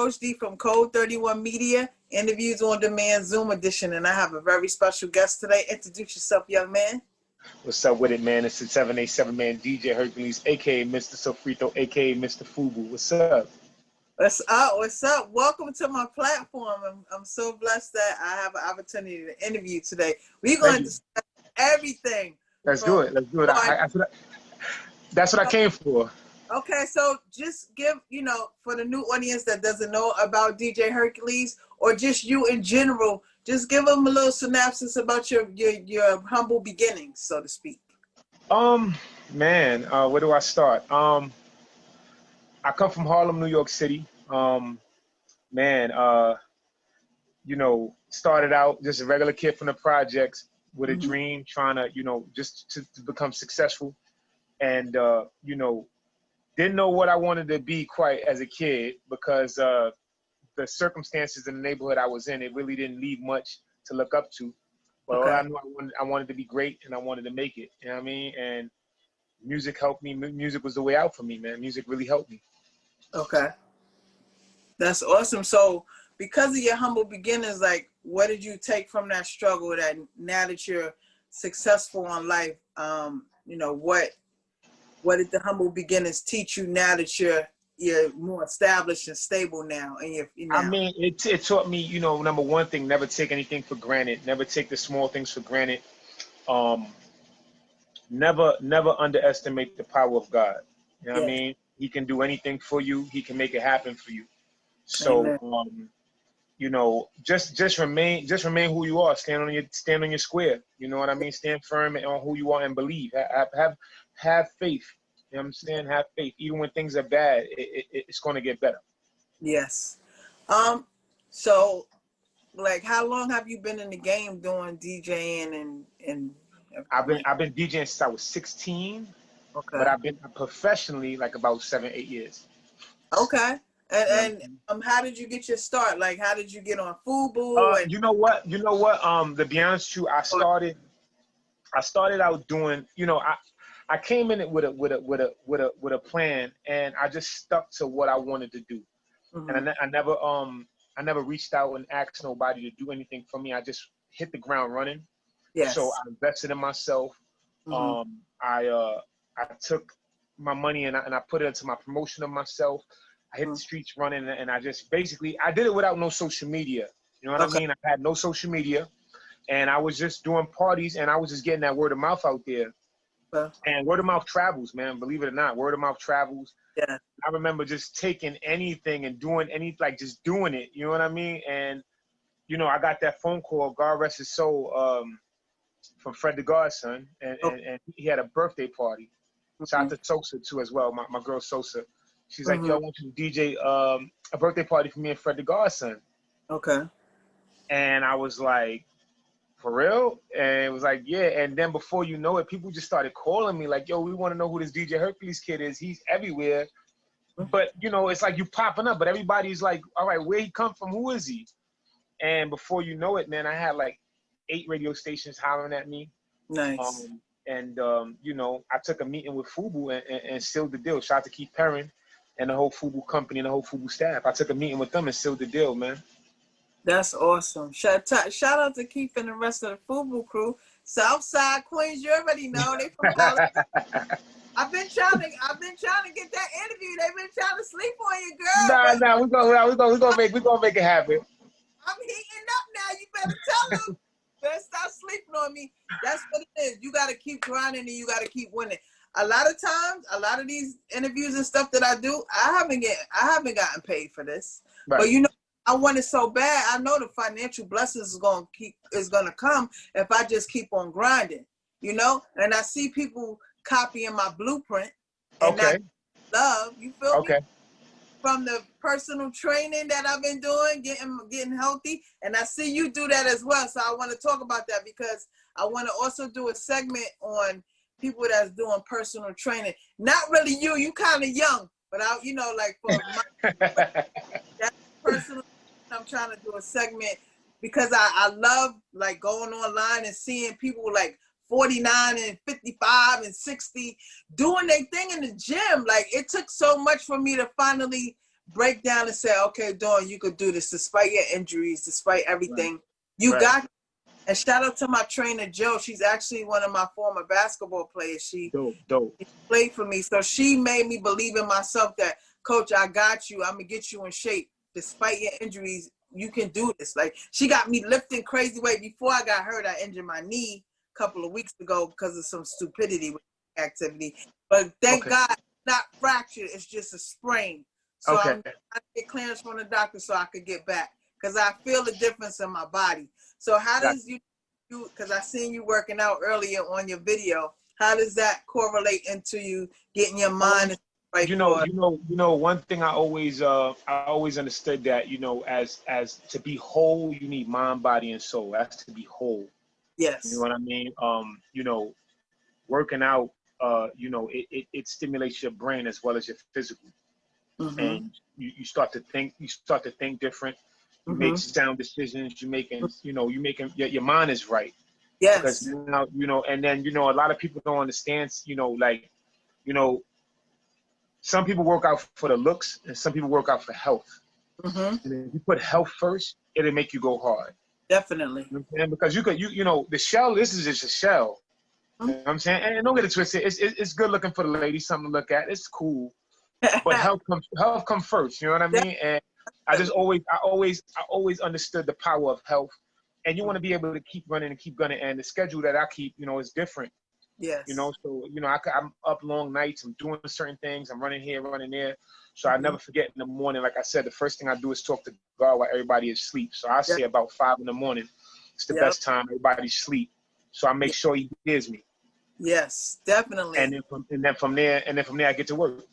Coach D from Code31 Media, Interviews on Demand Zoom edition, and I have a very special guest today. Introduce yourself, young man. What's up with it, man? It's the 787 man, DJ Hercules, a.k.a. Mr. Sofrito, a.k.a. Mr. FUBU. What's up? What's up? What's up? Welcome to my platform. I'm so blessed that I have an opportunity to interview today. We're going to discuss everything. Let's do it. Let's do it. That's what I came for. Okay, so just give, for the new audience that doesn't know about DJ Hercules or just you in general, just give them a little synopsis about your humble beginnings, so to speak. Man, where do I start? I come from Harlem, New York City. Started out just a regular kid from the projects with a dream, trying to, just to become successful. And, didn't know what I wanted to be quite as a kid because the circumstances in the neighborhood I was in, it really didn't leave much to look up to. But all I knew I wanted to be great and I wanted to make it. You know what I mean? And music helped me. Music was the way out for me, man. Music really helped me. Okay. That's awesome. So because of your humble beginnings, like what did you take from that struggle that now that you're successful in life, what did the humble beginnings teach you now that you're more established and stable now? And I mean, it taught me, number one thing, never take anything for granted. Never take the small things for granted. Never underestimate the power of God. You know what I mean? He can do anything for you. He can make it happen for you. So, just remain who you are. Stand on your square. You know what I mean? Stand firm on who you are and believe. Have faith. You know what I'm saying? Have faith. Even when things are bad, it's going to get better. Yes. So, like, how long have you been in the game doing DJing and? I've been DJing since I was 16. Okay. But I've been professionally like about 7-8 years. Okay. And how did you get your start? Like, how did you get on FUBU? You know what? To be honest with you, I started out doing. I came in it with a plan, and I just stuck to what I wanted to do. And I never reached out and asked nobody to do anything for me. I just hit the ground running. Yes. So I invested in myself. I took my money and I put it into my promotion of myself. I hit the streets running, and I just I did it without no social media. You know what I mean? I had no social media, and I was just doing parties, and I was just getting that word of mouth out there. And word of mouth travels, man. Believe it or not, word of mouth travels. Yeah. I remember just taking anything and doing just doing it. You know what I mean? And I got that phone call, God rest his soul, from Fred the Godson, and he had a birthday party. Shout out to Sosa too as well, my girl Sosa. She's like, yo, I want you to DJ a birthday party for me and Fred the Godson. Okay. And I was like, for real? And it was like, yeah. And then before you know it, people just started calling me like, yo, we want to know who this DJ Hercules kid is. He's everywhere. But, it's like you popping up, but everybody's like, all right, where he come from? Who is he? And before you know it, man, I had like 8 radio stations hollering at me. Nice. I took a meeting with FUBU and sealed the deal. Shout out to Keith Perrin and the whole FUBU company and the whole FUBU staff. I took a meeting with them and sealed the deal, man. That's awesome. Shout out to Keith and the rest of the FUBU crew. Southside Queens, you already know they from Dallas. I've been trying to get that interview. They've been trying to sleep on you, girl. Nah, we're gonna make it happen. I'm heating up now. You better tell them. Better stop sleeping on me. That's what it is. You got to keep grinding and you got to keep winning. A lot of times, a lot of these interviews and stuff that I do, I haven't gotten paid for this. Right. But I want it so bad. I know the financial blessings is gonna come if I just keep on grinding. And I see people copying my blueprint and not love. You feel me? From the personal training that I've been doing, getting healthy, and I see you do that as well. So I want to talk about that because I want to also do a segment on people that's doing personal training. Not really you kind of young, but for that's personal. I'm trying to do a segment because I love like going online and seeing people like 49 and 55 and 60 doing their thing in the gym. Like it took so much for me to finally break down and say, okay, Dawn, you could do this despite your injuries, despite everything. Right. You got. And shout out to my trainer, Joe. She's actually one of my former basketball players. She played for me. So she made me believe in myself that, Coach, I got you. I'm going to get you in shape. Despite your injuries, you can do this. Like, she got me lifting crazy weight. Before I got hurt, I injured my knee a couple of weeks ago because of some stupidity with activity. But thank God, not fractured. It's just a sprain. So I'm trying to get clearance from the doctor so I could get back. Because I feel the difference in my body. So how does you, because I seen you working out earlier on your video, how does that correlate into you getting your mind right? You know, one thing I always understood that, you know, as to be whole, you need mind, body, and soul. That's to be whole. Yes. You know what I mean? You know, working out, you know, it stimulates your brain as well as your physical. And you start to think different. You make sound decisions. You're making your mind is right. Yes. Because now, you know, and then, you know, a lot of people don't understand, you know, like, you know, some people work out for the looks and some people work out for health. And if you put health first, it'll make you go hard. Definitely. You know what I'm saying? Because you know, the shell, this is just a shell. You know what I'm saying? And don't get it twisted. It's good looking for the ladies, something to look at. It's cool. But health comes first, you know what I mean? And I always understood the power of health, and you want to be able to keep running and keep gunning. And the schedule that I keep, you know, is different. Yes. You know, so you know, I'm up long nights. I'm doing certain things. I'm running here, running there. So I never forget in the morning. Like I said, the first thing I do is talk to God while everybody is asleep. So I say about 5 in the morning. It's the best time. Everybody's asleep. So I make sure He hears me. Yes, definitely. And then from there I get to work.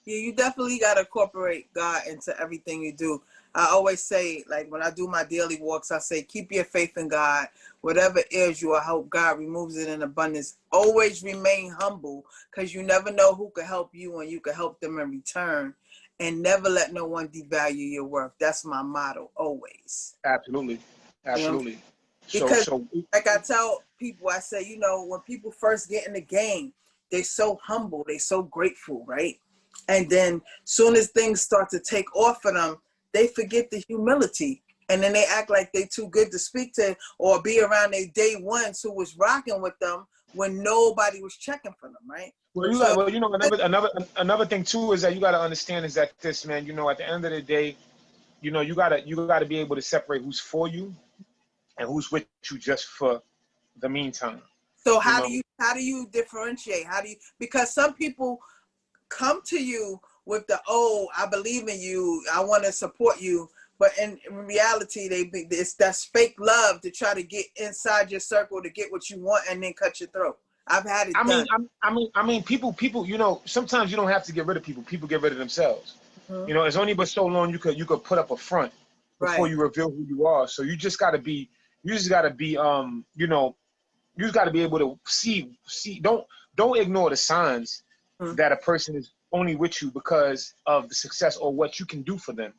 Yeah, you definitely got to incorporate God into everything you do. I always say, like, when I do my daily walks, I say, keep your faith in God. Whatever ails you, I hope God removes it in abundance. Always remain humble, because you never know who could help you and you could help them in return. And never let no one devalue your worth. That's my motto, always. Absolutely. Absolutely. You know? Because, like I tell people, I say, you know, when people first get in the game, they're so humble, they're so grateful, right? And then soon as things start to take off for them, they forget the humility. And then they act like they too good to speak to or be around their day ones who was rocking with them when nobody was checking for them, right? Well, you know, another thing too is that you got to understand is that this, man, you know, at the end of the day, you know, you gotta be able to separate who's for you and who's with you just for the meantime. So how do you differentiate? Because some people come to you with the, oh, I believe in you, I want to support you, but in reality, that's fake love to try to get inside your circle to get what you want and then cut your throat. I've had it done. I mean, people, you know, sometimes you don't have to get rid of people. People get rid of themselves. You know, it's only but so long you could put up a front before you reveal who you are. So you just gotta be, you know, you just gotta be able to see. Don't ignore the signs that a person is only with you because of the success or what you can do for them.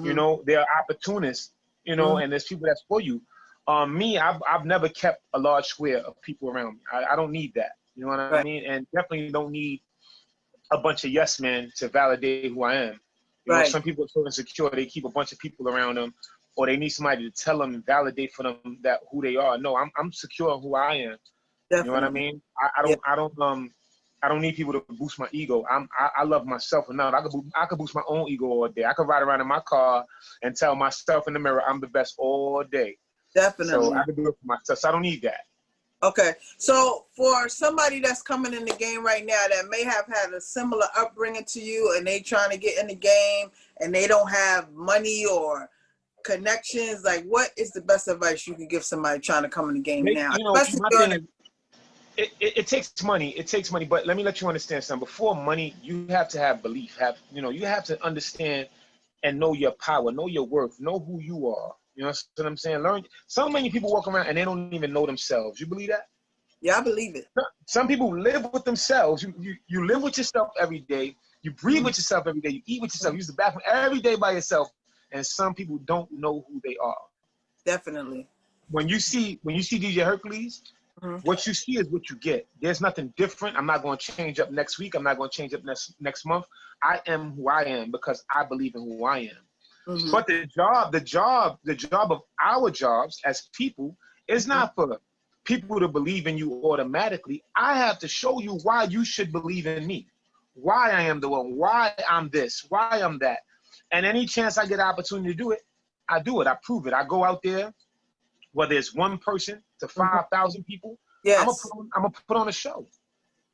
You know, there are opportunists, you know, and there's people that's for you. Me, I've never kept a large square of people around me. I don't need that. You know what I mean? And definitely don't need a bunch of yes men to validate who I am. You know, some people are so insecure, they keep a bunch of people around them, or they need somebody to tell them and validate for them that who they are. No, I'm secure in who I am. Definitely. You know what I mean? I don't need people to boost my ego. I love myself enough. I could boost my own ego all day. I could ride around in my car and tell myself in the mirror I'm the best all day. Definitely. So I can do it for myself. So I don't need that. Okay. So for somebody that's coming in the game right now that may have had a similar upbringing to you and they trying to get in the game and they don't have money or connections, like what is the best advice you can give somebody trying to come in the game now? You know, my thing is, it takes money. It takes money, but let me let you understand something. Before money, you have to have belief. You have to understand and know your power, know your worth, know who you are. You know what I'm saying? Learn. So many people walk around and they don't even know themselves. You believe that? Yeah, I believe it. Some people live with themselves. You live with yourself every day. You breathe with yourself every day. You eat with yourself. You use the bathroom every day by yourself. And some people don't know who they are. Definitely. When you see DJ Hercules, What you see is what you get. There's nothing different. I'm not going to change up next week. I'm not going to change up next month. I am who I am because I believe in who I am. But the job of our jobs as people is not for people to believe in you automatically. I have to show you why you should believe in me, why I am the one, why I'm this, why I'm that. And any chance I get an opportunity to do it, I do it. I prove it. I go out there, whether it's one person to 5,000 people, I'm gonna put on a show.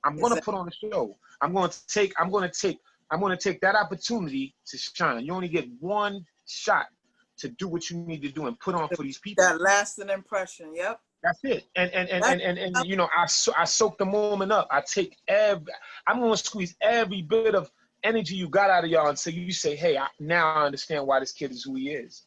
I'm gonna put on a show. I'm gonna take that opportunity to shine. You only get one shot to do what you need to do and put on for these people. That lasting impression. Yep. That's it. And you know, I soak the moment up. I'm gonna squeeze every bit of energy you got out of y'all until you say, hey, now I understand why this kid is who he is,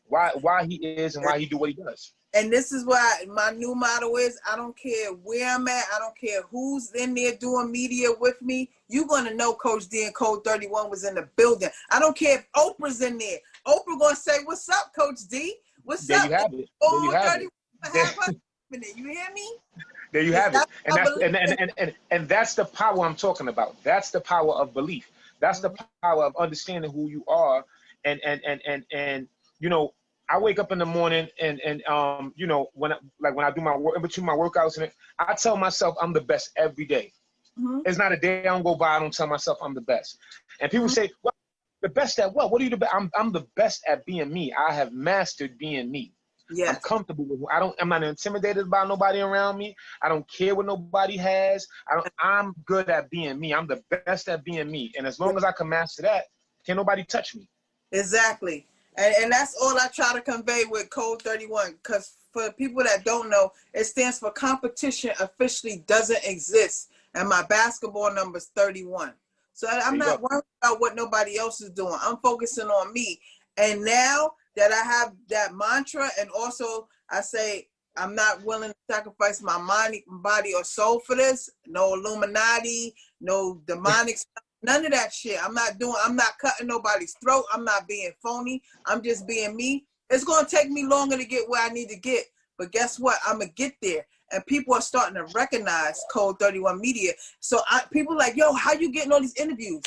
why he is, and why he do what he does. And this is why my new motto is, I don't care where I'm at. I don't care who's in there doing media with me. You're going to know Coach D and Code 31 was in the building. I don't care if Oprah's in there. Oprah going to say, what's up, Coach D? What's up? There you have it. There you have it. You hear me? There you have it. And that's the power I'm talking about. That's the power of belief. That's the power of understanding who you are. And you know, I wake up in the morning and you know, when I do my work, in between my workouts, and I tell myself I'm the best every day. There's not a day I don't go by I don't tell myself I'm the best. And people say, well, the best at what? What are you the best? I'm the best at being me. I have mastered being me. Yes. I'm comfortable with I'm not intimidated by nobody around me. I don't care what nobody has. I'm good at being me. I'm the best at being me. And as long as I can master that, can't nobody touch me. Exactly. And that's all I try to convey with Code 31, because for people that don't know, it stands for competition officially doesn't exist. And my basketball number is 31. So I'm not worried about what nobody else is doing. I'm focusing on me. And now that I have that mantra, and also I say I'm not willing to sacrifice my mind, body, or soul for this. No Illuminati, no demonic stuff. None of that shit. I'm not cutting nobody's throat. I'm not being phony. I'm just being me. It's going to take me longer to get where I need to get. But guess what? I'm going to get there. And people are starting to recognize Code 31 Media. So people are like, yo, how you getting all these interviews?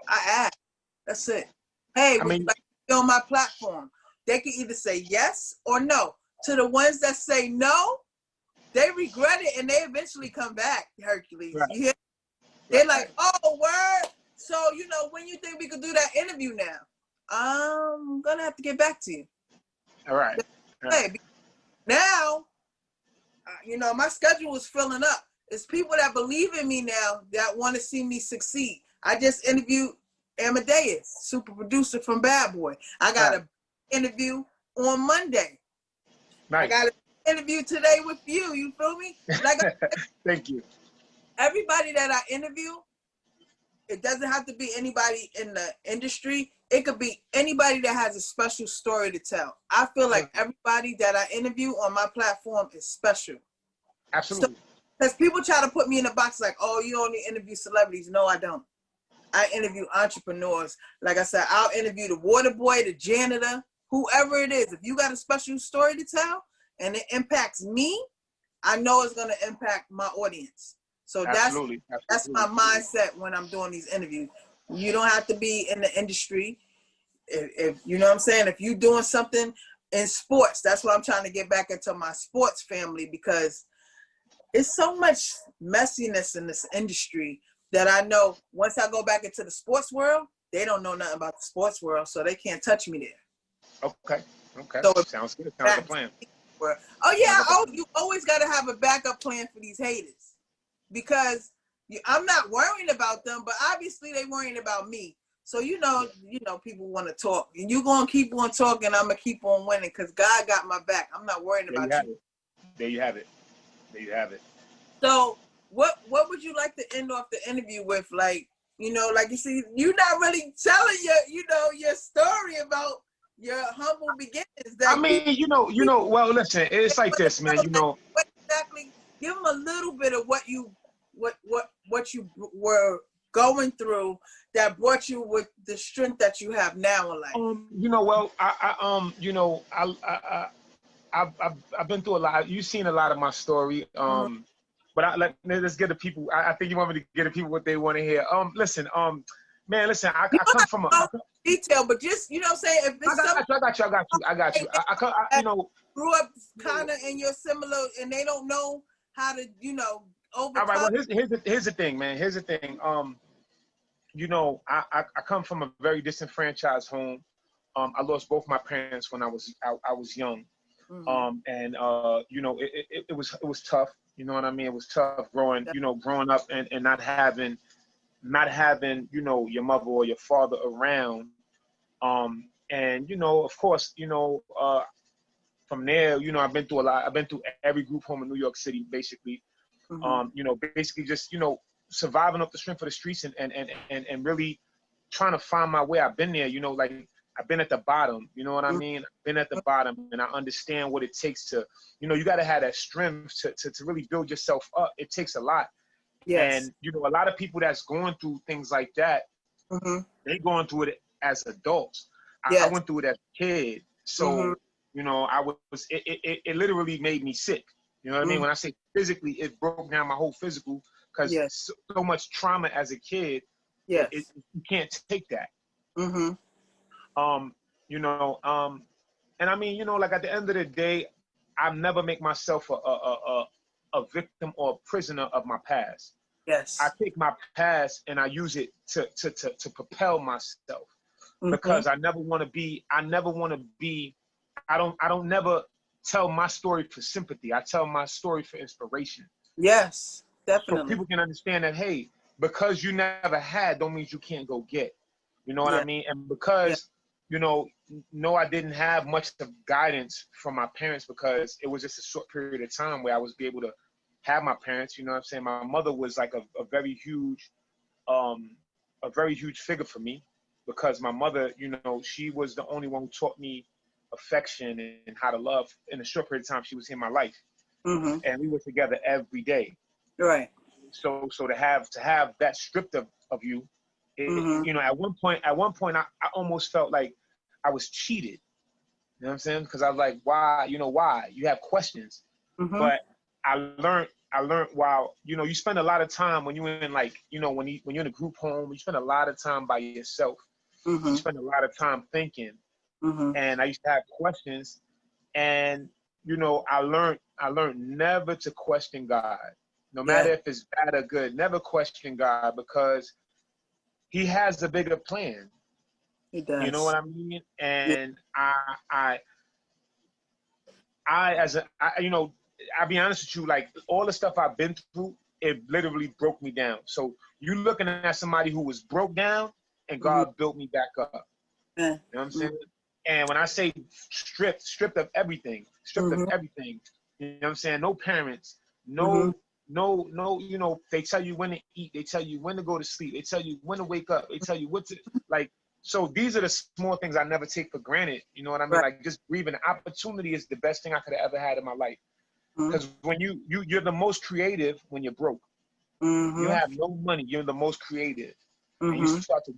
I ask. That's it. Hey, would you like to be on my platform? They can either say yes or no. To the ones that say no, they regret it and they eventually come back, Hercules. Right. You hear? They're like, oh, word. So, you know, when you think we could do that interview now? I'm going to have to get back to you. All right. Now, you know, my schedule is filling up. It's people that believe in me now that want to see me succeed. I just interviewed Amadeus, super producer from Bad Boy. I got an interview on Monday. Nice. I got an interview today with you. You feel me? Like Thank you. Everybody that I interview, it doesn't have to be anybody in the industry. It could be anybody that has a special story to tell. I feel like everybody that I interview on my platform is special. Absolutely. Because people try to put me in a box like, oh, you only interview celebrities. No, I don't. I interview entrepreneurs. Like I said, I'll interview the water boy, the janitor, whoever it is. If you got a special story to tell and it impacts me, I know it's going to impact my audience. So that's my mindset when I'm doing these interviews. You don't have to be in the industry. If you know what I'm saying, if you're doing something in sports, that's why I'm trying to get back into my sports family, because it's so much messiness in this industry that I know once I go back into the sports world, they don't know nothing about the sports world, so they can't touch me there. Okay. So sounds good. Sounds like a plan. Oh yeah, you always got to have a backup plan for these haters. Because I'm not worrying about them, but obviously they worrying about me. So, you know, people want to talk. And you're going to keep on talking, I'm going to keep on winning because God got my back. I'm not worrying about you. There you have it. So what would you like to end off the interview with? Like, you know, like you see, you're not really telling your story about your humble beginnings. I mean, well, listen, it's like this, man, you know. What exactly? Give them a little bit of what you were going through that brought you with the strength that you have now in life. You know, well, I've been through a lot. You've seen a lot of my story. But let's get the people. I think you want me to get the people what they want to hear. Listen, man, listen. I come from a detail, but just you know, what I'm saying if it's I got you. You know, grew up kind of in your similar, and they don't know how to, you know, overcome. All right. Well, here's the thing, man. Here's the thing. You know, I come from a very disenfranchised home. I lost both my parents when I was young. And you know, it was tough. You know what I mean? It was tough growing up and not having, you know, your mother or your father around. And, you know, of course, you know, from there, you know, I've been through a lot. I've been through every group home in New York City, basically. You know, basically just, you know, surviving off the strength of the streets and really trying to find my way. I've been there, you know, like I've been at the bottom, you know what I mean? I've been at the bottom, and I understand what it takes to, you know, you got to have that strength to really build yourself up. It takes a lot. Yes. And, you know, a lot of people that's going through things like that, they going through it as adults. I went through it as a kid. So, you know, it literally made me sick. You know what I mean? When I say physically, it broke down my whole physical because so much trauma as a kid, you can't take that. You know, and I mean, you know, like at the end of the day, I never make myself a victim or a prisoner of my past. Yes. I take my past and I use it to propel myself because I don't never tell my story for sympathy. I tell my story for inspiration. Yes, definitely. So people can understand that, hey, because you never had, don't mean you can't go get. You know what I mean? And because, you know, no, I didn't have much of guidance from my parents because it was just a short period of time where I was able to have my parents. You know what I'm saying? My mother was like a very huge figure for me because my mother, you know, she was the only one who taught me affection and how to love. In a short period of time she was in my life, and we were together every day. Right. So to have that stripped of you, you know, at one point I almost felt like I was cheated. You know what I'm saying? Because I was like, why? You know, why? You have questions. But I learned while, you know, you spend a lot of time when you're in, like, you know, when you're in a group home, you spend a lot of time by yourself. You spend a lot of time thinking. And I used to have questions, and, you know, I learned never to question God, no matter if it's bad or good. Never question God because He has a bigger plan. He does. You know what I mean? And you know, I'll be honest with you, like all the stuff I've been through, it literally broke me down. So you looking at somebody who was broke down and God built me back up. You know what I'm saying? And when I say stripped of everything, you know what I'm saying? No parents, no, you know, they tell you when to eat, they tell you when to go to sleep, they tell you when to wake up, they tell you what to, like, so these are the small things I never take for granted. You know what I mean? Right. Like just breathing. Opportunity is the best thing I could have ever had in my life. Because when you're the most creative when you're broke. You have no money, you're the most creative. And you start to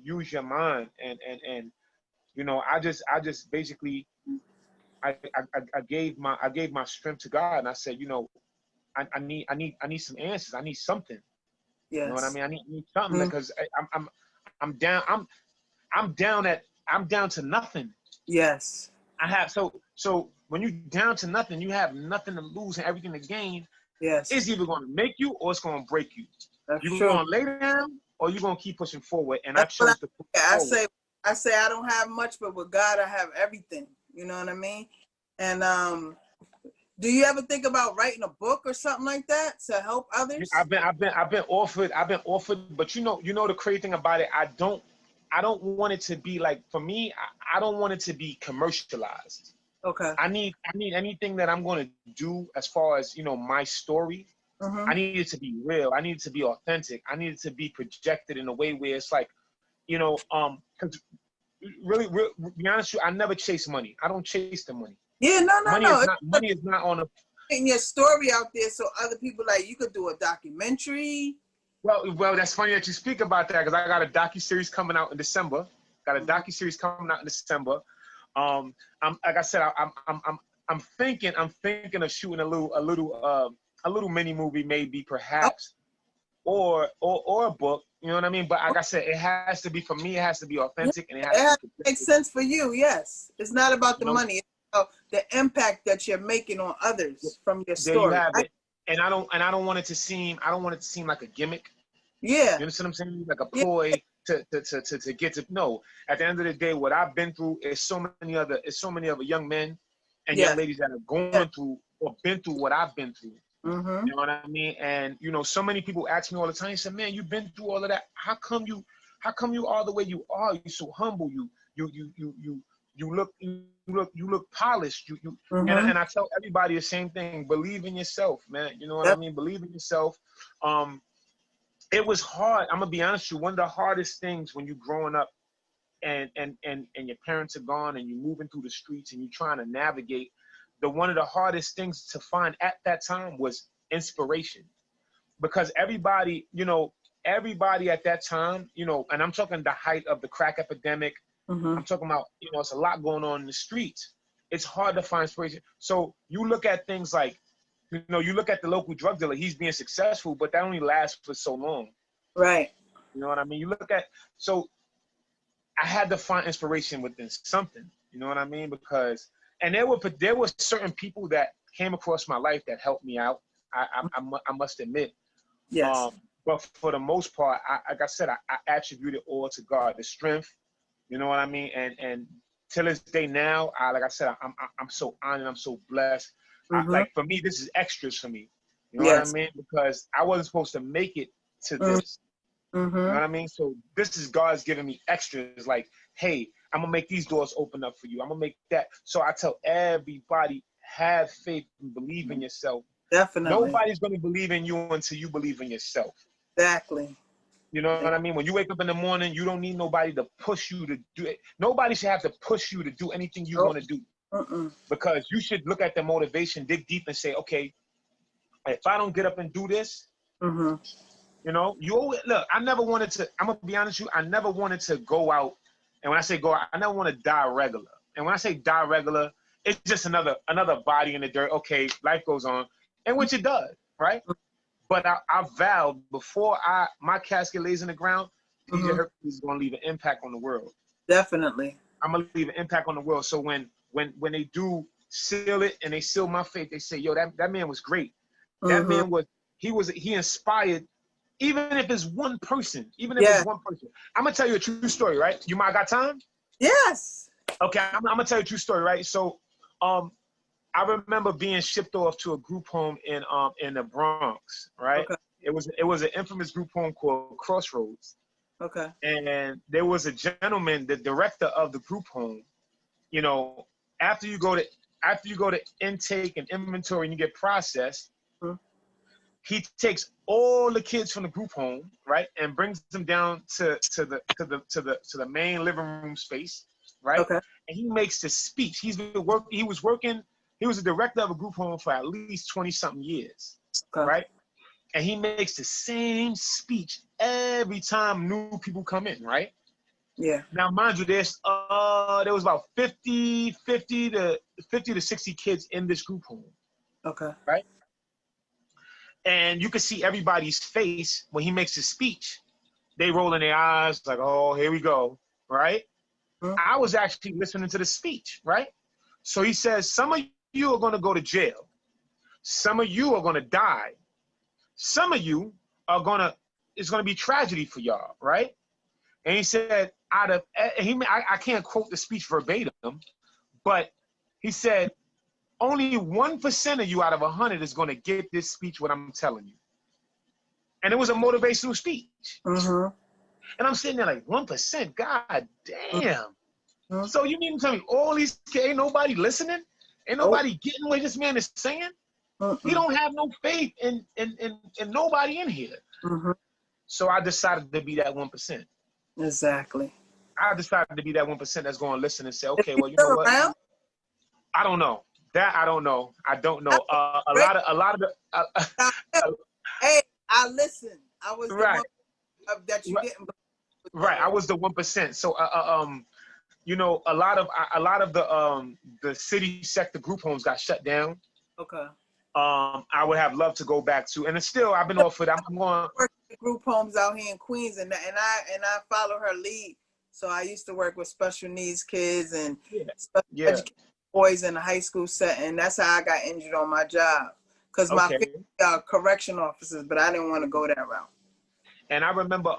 use your mind and you know, I just basically I gave my strength to God, and I said, you know, I need some answers. I need something. Yes. You know what I mean? I need something because I'm down to nothing. Yes. I have so when you're down to nothing, you have nothing to lose and everything to gain. Yes. It's either going to make you or it's going to break you. You're going to lay down or you're going to keep pushing forward. And I chose to push forward. I say I don't have much, but with God I have everything. You know what I mean? And do you ever think about writing a book or something like that to help others? I've been offered, but you know the crazy thing about it, I don't want it to be like, for me, I don't want it to be commercialized. Okay. I need anything that I'm going to do as far as, you know, my story. I need it to be real. I need it to be authentic. I need it to be projected in a way where it's like, you know, because really, be honest with you, I never chase money. I don't chase the money. Yeah, no. Money is not on a. Getting your story out there so other people, like, you could do a documentary. Well, that's funny that you speak about that because I got a docuseries coming out in December. I'm like I said, I'm thinking of shooting a little mini movie, maybe, perhaps, or a book. You know what I mean? But like I said, it has to be, for me, it has to be authentic, and it has to make sense for you. Yes, it's not about the know, money. It's about the impact that you're making on others from your story. There you have it. And I don't want it to seem like a gimmick. Yeah. You understand what I'm saying? Like a ploy to get to no. At the end of the day, what I've been through is so many other young men and young ladies that are going through or been through what I've been through. Mm-hmm. You know what I mean? And you know, so many people ask me all the time, they say, man, you've been through all of that. How come you are the way you are? You're so humble. You look polished. Mm-hmm. And I tell everybody the same thing. Believe in yourself, man. You know what I mean? Believe in yourself. It was hard. I'm gonna be honest with you. One of the hardest things when you're growing up and your parents are gone and you're moving through the streets and you're trying to navigate, one of the hardest things to find at that time was inspiration. Because everybody at that time, you know, and I'm talking the height of the crack epidemic. Mm-hmm. I'm talking about, you know, it's a lot going on in the streets. It's hard to find inspiration. So you look at things like, you know, you look at the local drug dealer, he's being successful, but that only lasts for so long. Right. You know what I mean? You look at, so I had to find inspiration within something, you know what I mean? Because, and there were certain people that came across my life that helped me out. I must admit. Yes. But for the most part, like I said, I attribute it all to God, the strength, you know what I mean? And till this day now, like I said, I'm so honored, I'm so blessed. Mm-hmm. Like for me, this is extras for me. You know what I mean? Because I wasn't supposed to make it to this. Mm-hmm. You know what I mean? So this is God's giving me extras. Like, hey, I'm gonna make these doors open up for you. I'm gonna make that. So I tell everybody, have faith and believe in yourself. Definitely. Nobody's gonna believe in you until you believe in yourself. Exactly. You know what I mean? When you wake up in the morning, you don't need nobody to push you to do it. Nobody should have to push you to do anything you want to do. Because you should look at the motivation, dig deep, and say, okay, if I don't get up and do this, you know, look. I never wanted to. I'm gonna be honest with you. I never wanted to go out, and when I say go out, I never want to die regular. And when I say die regular, it's just another body in the dirt. Okay, life goes on, and which it does, right? But I vowed before my casket lays in the ground, DJ Hercules is gonna leave an impact on the world. Definitely. I'm gonna leave an impact on the world. So when they do seal it and they seal my fate, they say, yo, that man was great. That man he inspired, even if it's one person, I'm gonna tell you a true story, right? You might got time? Yes. Okay, I'm gonna tell you a true story, right? So I remember being shipped off to a group home in the Bronx, right? Okay. It was an infamous group home called Crossroads. Okay. And there was a gentleman, the director of the group home. You know, after you go to intake and inventory and you get processed, he takes all the kids from the group home, right, and brings them down to the main living room space, right? Okay. And he makes the speech. He was a director of a group home for at least 20-something years, right? And he makes the same speech every time new people come in, right? Yeah. Now, mind you, there was about 50 to 60 kids in this group home. Okay. Right? And you can see everybody's face when he makes his speech. They rolling their eyes like, oh, here we go, right? I was actually listening to the speech, right? So he says, some of you are going to go to jail. Some of you are going to die. Some of you it's going to be tragedy for y'all, right? And he said, I can't quote the speech verbatim, but he said, only 1% of you out of 100 is going to get this speech, what I'm telling you. And it was a motivational speech. And I'm sitting there like, 1%? God damn. So you mean to tell me all these kids, ain't nobody listening? Ain't nobody getting what this man is saying? He don't have no faith in nobody in here. So I decided to be that 1%. Exactly. I decided to be that 1% that's going to listen and say, okay, well, you know what? I don't know. That I don't know. I don't know. A lot of the. Hey, I listened. I was the one that you didn't. Right, I was the 1%. So you know, a lot of the city sector group homes got shut down. Okay. I would have loved to go back to, and it's still I've been offered. I'm going group homes out here in Queens, and I follow her lead. So I used to work with special needs kids and special educated boys in the high school setting. That's how I got injured on my job, because my family are correction officers, but I didn't want to go that route. And I remember,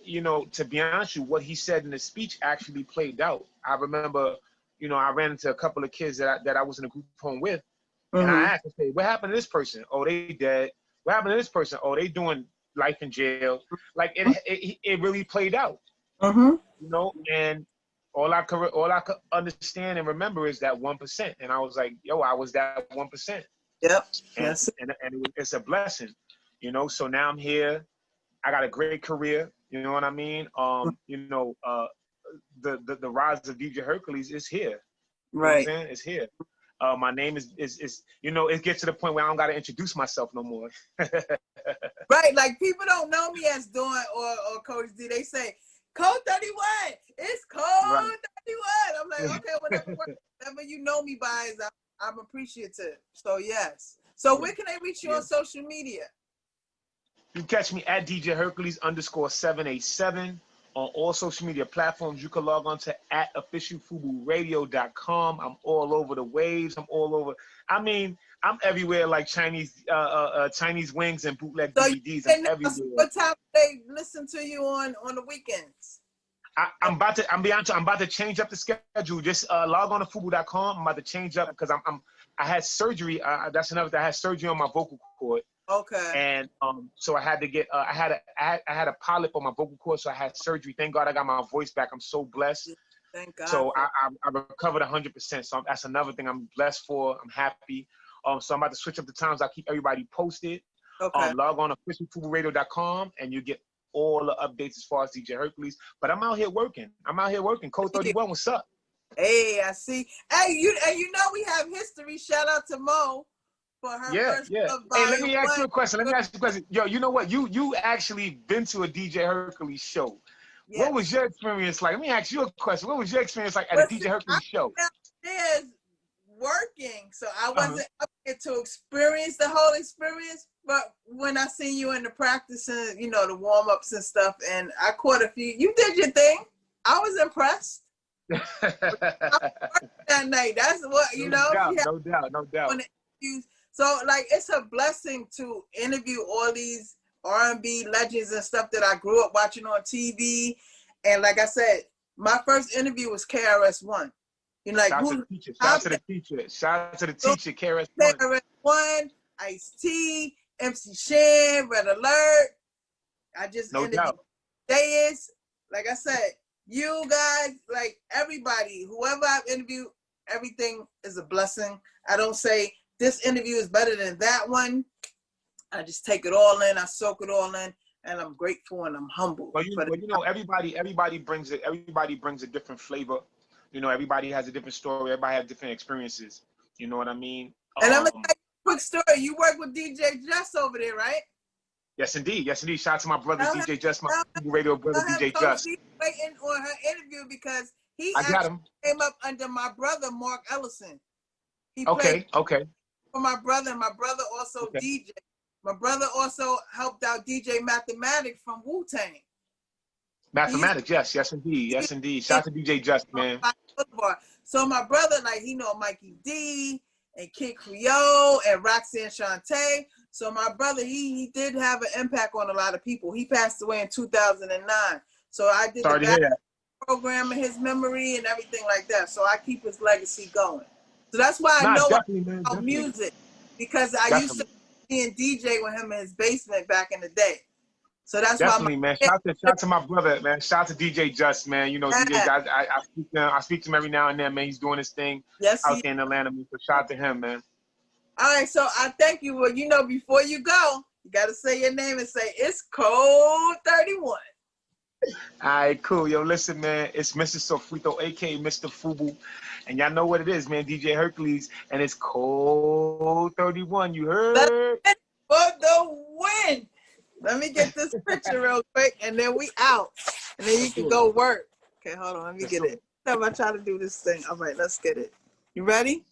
you know, to be honest with you, what he said in the speech actually played out. I remember, you know, I ran into a couple of kids that I was in a group home with, and I asked, I said, what happened to this person? Oh, they dead. What happened to this person? Oh, they doing life in jail. Like it really played out. You know, and all I could understand and remember is that 1%. And I was like, yo, I was that 1%. Yep. And it's a blessing, you know. So now I'm here. I got a great career. You know what I mean? You know, the rise of DJ Hercules is here. Right. You know what I'm saying? It's here. My name is you know, it gets to the point where I don't got to introduce myself no more. Right. Like people don't know me as Dawn or Coach D. They say, Code 31. It's Code 31. I'm like, okay, whatever you know me by is I'm appreciative. So yes. So where can they reach you on social media? You can catch me at DJ Hercules _787 on all social media platforms. You can log on to @officialfuburadio.com. I'm all over the waves. I'm all over. I mean, I'm everywhere like Chinese wings and bootleg DVDs. I'm everywhere. What time do they listen to you on the weekends? I'm about to change up the schedule. Just log on to FUBU.com. I'm about to change up because I had surgery. That's another thing. I had surgery on my vocal cord. Okay. And so I had to get I had a polyp on my vocal cord, so I had surgery. Thank God I got my voice back. I'm so blessed. Thank God. So I recovered 100%. So that's another thing I'm blessed for. I'm happy. So I'm about to switch up the times. I keep everybody posted. Okay. Log on to officialfuburadio.com and you get all the updates as far as DJ Hercules. But I'm out here working. Code 31, what's up? Hey, I see. Hey, you know we have history. Shout out to Mo for her first love. Hey, let me ask you a question. Yo, you know what? You actually been to a DJ Hercules show. Yes. What was your experience like? Let me ask you a question. What was your experience like at a DJ Hercules show? There's working, so I wasn't up there to experience the whole experience. But when I seen you in the practicing, you know, the warm-ups and stuff, and I caught a few. You did your thing. I was impressed. That night, that's what you know. No doubt. So like, it's a blessing to interview all these R&B legends and stuff that I grew up watching on TV. And like I said, my first interview was KRS-One. You know, like shout out to the teacher, KRS-One. KRS-One, Ice-T, MC Shan, Red Alert. I just interviewed Deus. Like I said, you guys, like everybody, whoever I've interviewed, everything is a blessing. I don't say this interview is better than that one. I just take it all in. I soak it all in, and I'm grateful and I'm humble. Well, you know, everybody brings it. Everybody brings a different flavor. You know, everybody has a different story. Everybody has different experiences. You know what I mean? And I'm gonna tell you a quick story. You work with DJ Just over there, right? Yes, indeed. Shout out to my brother DJ Just, my radio brother DJ Just. He's waiting on her interview because he came up under my brother Mark Ellison. He played for my brother. My brother also DJ. My brother also helped out DJ Mathematic from Wu-Tang. Mathematics, yes indeed. Shout out to DJ Just, man. So my brother, like, he know Mikey D and Kid Creole and Roxanne Shante. So my brother, he did have an impact on a lot of people. He passed away in 2009. So I did the program in his memory and everything like that. So I keep his legacy going. So that's why I know about music, because I used to be in DJ with him in his basement back in the day. So that's why, man. Shout out to my brother, man. Shout out to DJ Just, man. You know, DJ, I speak to him every now and then, man. He's doing his thing out there in Atlanta. So shout out to him, man. All right, so I thank you. Well, you know, before you go, you got to say your name and say, it's Code 31. All right, cool. Yo, listen, man. It's Mr. Sofrito, a.k.a. Mr. FUBU. And y'all know what it is, man. DJ Hercules. And it's Code 31. You heard? For the win. Let me get this picture real quick, and then we out. And then you can go work. Okay, hold on. Let me get it. time I try to do this thing. All right, let's get it. You ready?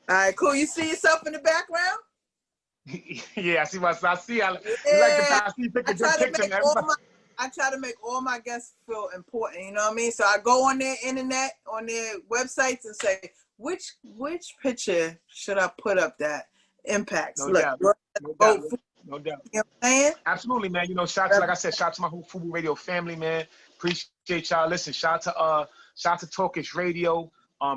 All right, cool. You see yourself in the background? Yeah, I see myself. You like the I see you pick a good picture, man. I try to make all my guests feel important, you know what I mean? So I go on their internet, on their websites and say, which picture should I put up that impacts? No Look, doubt. No doubt. You know what I'm saying? Absolutely, man. You know, shout to, like I said, shout to my whole FUBU Radio family, man. Appreciate y'all. Listen, shout to Talkish Radio,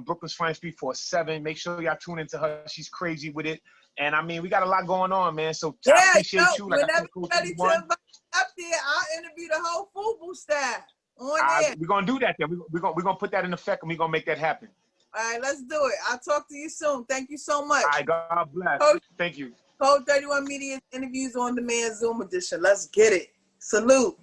Brooklyn's Finest 347. Make sure y'all tune into her. She's crazy with it. And I mean, we got a lot going on, man. So I appreciate you. Like whenever you're ready to invite up there, I'll interview the whole FUBU staff on there. We're gonna do that then. We're gonna put that in effect and we're gonna make that happen. All right, let's do it. I'll talk to you soon. Thank you so much. All right, God bless. Thank you. Code 31 Media interviews on demand Zoom edition. Let's get it. Salute.